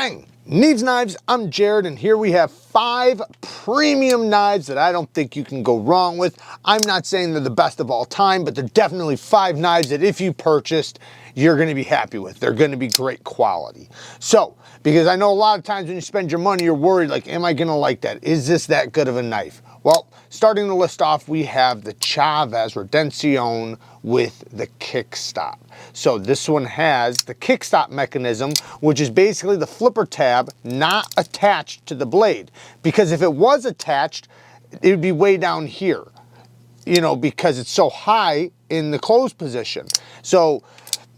Bang! Neeves Knives, I'm Jared, and here we have 5 premium knives that I don't think you can go wrong with. I'm not saying they're the best of all time, but they're definitely 5 knives that if you purchased, you're gonna be happy with. They're gonna be great quality. So, because I know a lot of times when you spend your money, you're worried like, am I gonna like that? Is this that good of a knife? Well, starting the list off, we have the Chaves Redención with the Kickstop. So this one has the Kickstop Mechanism, which is basically the flipper tab not attached to the blade. Because if it was attached, it would be way down here, you know, because it's so high in the closed position. So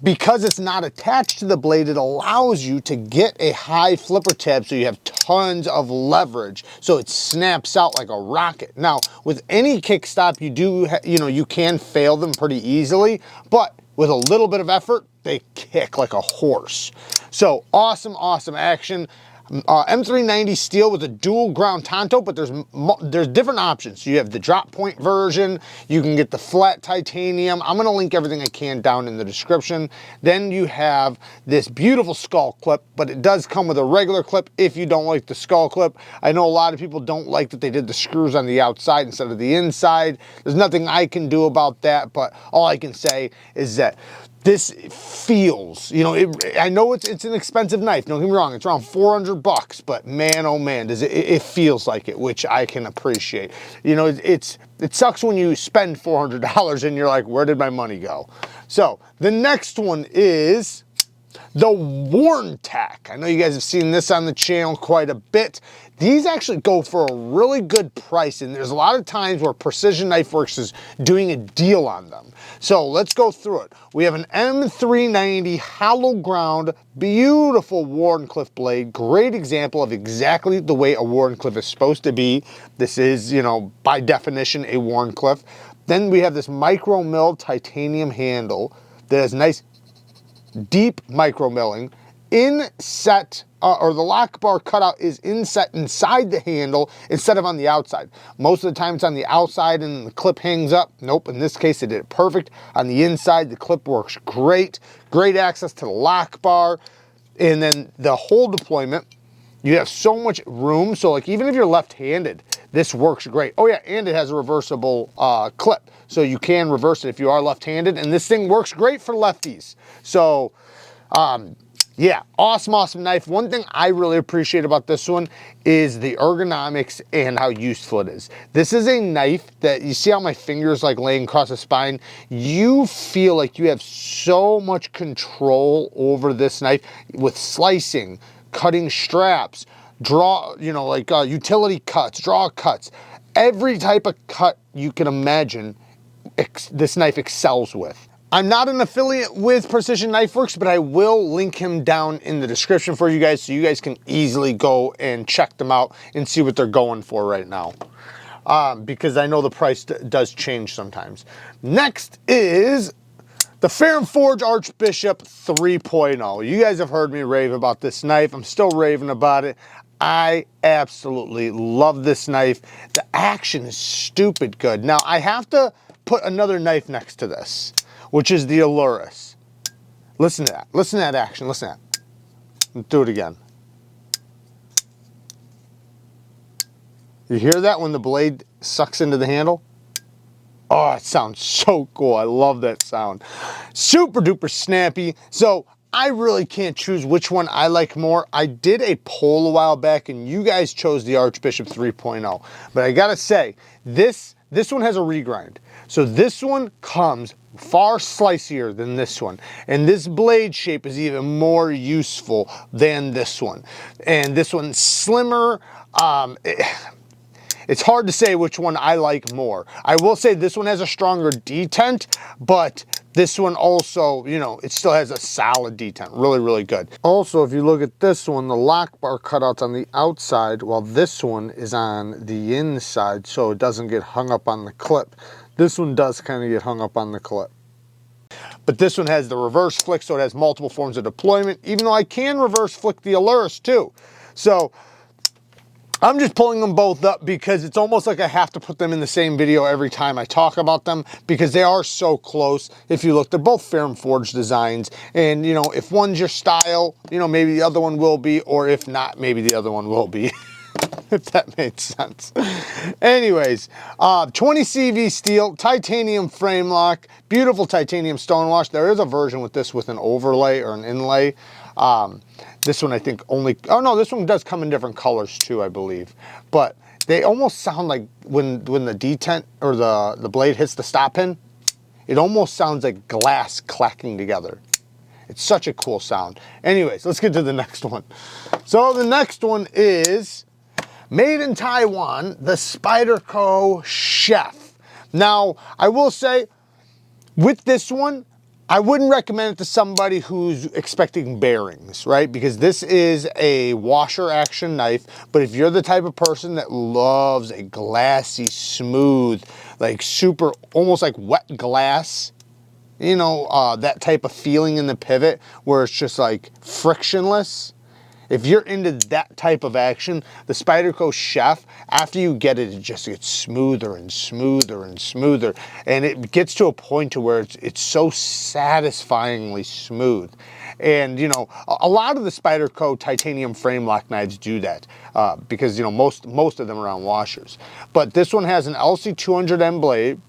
because it's not attached to the blade, it allows you to get a high flipper tab so you have tons of leverage, so it snaps out like a rocket. Now, with any Kickstop, you can fail them pretty easily, but with a little bit of effort, they kick like a horse. So awesome, awesome action. M390 steel with a dual ground tanto, but there's different options. So you have the drop point version, you can get the flat titanium. I'm gonna link everything I can down in the description. Then you have this beautiful skull clip, but it does come with a regular clip if you don't like the skull clip. I know a lot of people don't like that they did the screws on the outside instead of the inside. There's nothing I can do about that, but all I can say is that this feels, I know it's an expensive knife, don't get me wrong, it's around 400 bucks, but man, oh man, it feels like it, which I can appreciate. It sucks when you spend $400 and you're like, where did my money go? So the next one is the WHARNTAC. I know you guys have seen this on the channel quite a bit. These actually go for a really good price, and there's a lot of times where Precision Knife Works is doing a deal on them. So let's go through it. We have an M390 hollow ground, beautiful Wharncliffe blade, great example of exactly the way a Wharncliffe is supposed to be. This is, by definition, a Wharncliffe. Then we have this micro milled titanium handle that has nice deep micro milling. Inset, or the lock bar cutout is inset inside the handle instead of on the outside. Most of the time it's on the outside and the clip hangs up. Nope, in this case they did it perfect. On the inside, the clip works great. Great access to the lock bar. And then the hole deployment, you have so much room. So like even if you're left-handed, this works great. Oh yeah, and it has a reversible clip. So you can reverse it if you are left-handed, and this thing works great for lefties. So, yeah, awesome knife. One thing I really appreciate about this one is the ergonomics and how useful it is. This is a knife that, you see how my fingers like laying across the spine? You feel like you have so much control over this knife with slicing, cutting straps, utility cuts, draw cuts. Every type of cut you can imagine, this knife excels with. I'm not an affiliate with Precision Knife Works, but I will link him down in the description for you guys so you guys can easily go and check them out and see what they're going for right now. Because I know the price does change sometimes. Next is the FERRUM Forge Archbishop 3.0. You guys have heard me rave about this knife. I'm still raving about it. I absolutely love this knife. The action is stupid good. Now, I have to put another knife next to this, which is the ALLURUS. Listen to that. Listen to that action. Listen to that. Let's do it again. You hear that when the blade sucks into the handle? Oh, it sounds so cool. I love that sound. Super duper snappy. So I really can't choose which one I like more. I did a poll a while back and you guys chose the Archbishop 3.0. But I gotta say, this one has a regrind. So this one comes far slicier than this one. And this blade shape is even more useful than this one. And this one's slimmer. It's hard to say which one I like more. I will say this one has a stronger detent, but this one also, it still has a solid detent. Really, really good. Also, if you look at this one, the lock bar cutout's on the outside, while this one is on the inside, so it doesn't get hung up on the clip. This one does kind of get hung up on the clip. But this one has the reverse flick, so it has multiple forms of deployment, even though I can reverse flick the ALLURUS too. So I'm just pulling them both up because it's almost like I have to put them in the same video every time I talk about them because they are so close. If you look, they're both FERRUM forged designs. And, you know, if one's your style, you know, maybe the other one will be, or if not, maybe the other one will be. If that made sense. Anyways, 20 CV steel, titanium frame lock, beautiful titanium stonewash. There is a version with this with an overlay or an inlay. This one I think only, oh no, this one does come in different colors too, I believe. But they almost sound like when the detent or the blade hits the stop pin, it almost sounds like glass clacking together. It's such a cool sound. Anyways, let's get to the next one. So the next one is made in Taiwan, the Spyderco Chef. Now, I will say, with this one, I wouldn't recommend it to somebody who's expecting bearings, right? Because this is a washer action knife, but if you're the type of person that loves a glassy, smooth, like super, almost like wet glass, you know, that type of feeling in the pivot where it's just like frictionless. If you're into that type of action, the Spyderco Chef, after you get it, it just gets smoother and smoother and smoother. And it gets to a point to where it's so satisfyingly smooth. And, you know, a lot of the Spyderco titanium frame lock knives do that because, you know, most of them are on washers. But this one has an LC200M blade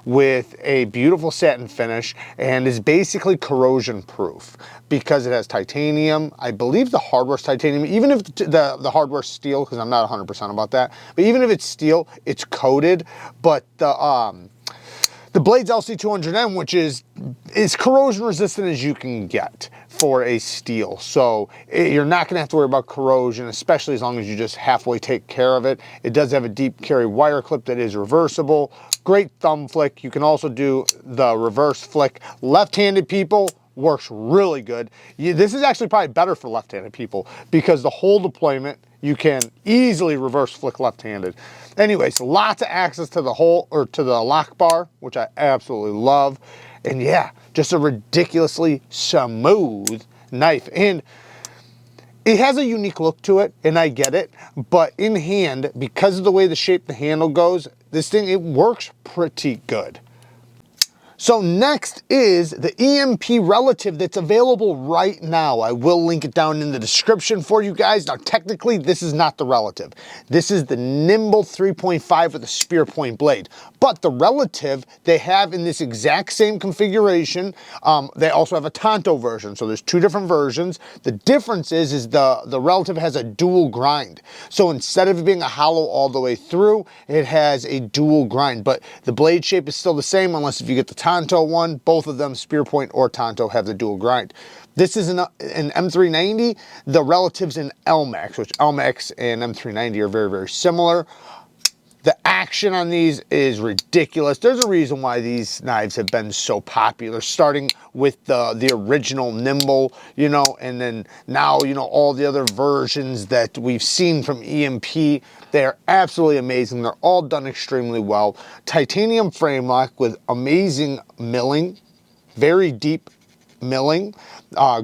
with a beautiful satin finish and is basically corrosion proof because it has titanium. I believe the hardware's titanium, even if the hardware's steel, because I'm not 100% about that, but even if it's steel, it's coated. But the blade's LC200M, which is as corrosion resistant as you can get for a steel. So you're not gonna have to worry about corrosion, especially as long as you just halfway take care of it. It does have a deep carry wire clip that is reversible. Great thumb flick. You can also do the reverse flick. Left-handed people, works really good. This is actually probably better for left-handed people because the whole deployment, you can easily reverse flick left-handed. Anyways, lots of access to the hole or to the lock bar, which I absolutely love. And yeah, just a ridiculously smooth knife. And it has a unique look to it, and I get it, but in hand, because of the way the shape the handle goes, this thing, it works pretty good. So next is the EMP Relative that's available right now. I will link it down in the description for you guys. Now, technically, this is not the Relative. This is the Nimble 3.5 with a spear point blade. But the Relative, they have in this exact same configuration. They also have a Tanto version, so there's two different versions. The difference is the Relative has a dual grind. So instead of it being a hollow all the way through, it has a dual grind. But the blade shape is still the same unless if you get the Tanto one. Both of them, spear point or Tanto, have the dual grind. This is an M390. The Relative's an LMAX, which LMAX and M390 are very, very similar. The action on these is ridiculous. There's a reason why these knives have been so popular, starting with the original Nimble, you know, and then now, you know, all the other versions that we've seen from EMP. They're absolutely amazing. They're all done extremely well. Titanium frame lock with amazing milling, very deep milling,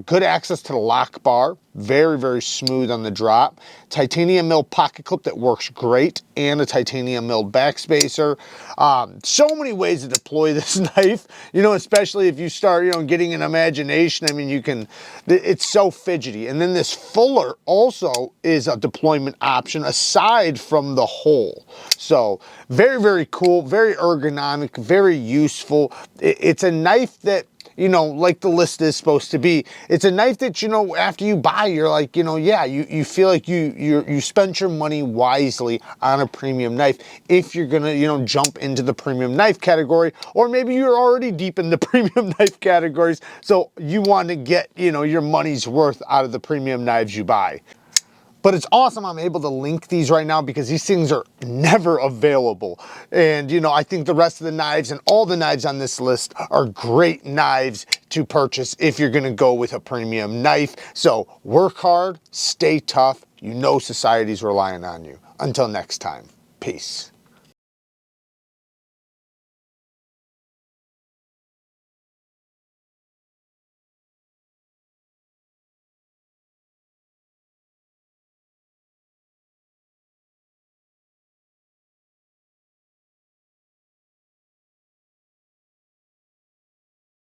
good access to the lock bar, very, very smooth on the drop. Titanium milled pocket clip that works great, and a titanium milled backspacer. So many ways to deploy this knife, you know, especially if you start, you know, getting an imagination. I mean, you can, it's so fidgety. And then this fuller also is a deployment option aside from the hole. So very, very cool, very ergonomic, very useful. It's a knife that, you know, like the list is supposed to be. It's a knife that, you know, after you buy, you're like, you know, yeah, you feel like you spent your money wisely on a premium knife if you're gonna, you know, jump into the premium knife category, or maybe you're already deep in the premium knife categories, so you want to get, you know, your money's worth out of the premium knives you buy. But it's awesome I'm able to link these right now because these things are never available. And, you know, I think the rest of the knives and all the knives on this list are great knives to purchase if you're gonna go with a premium knife. So work hard, stay tough. You know society's relying on you. Until next time, peace.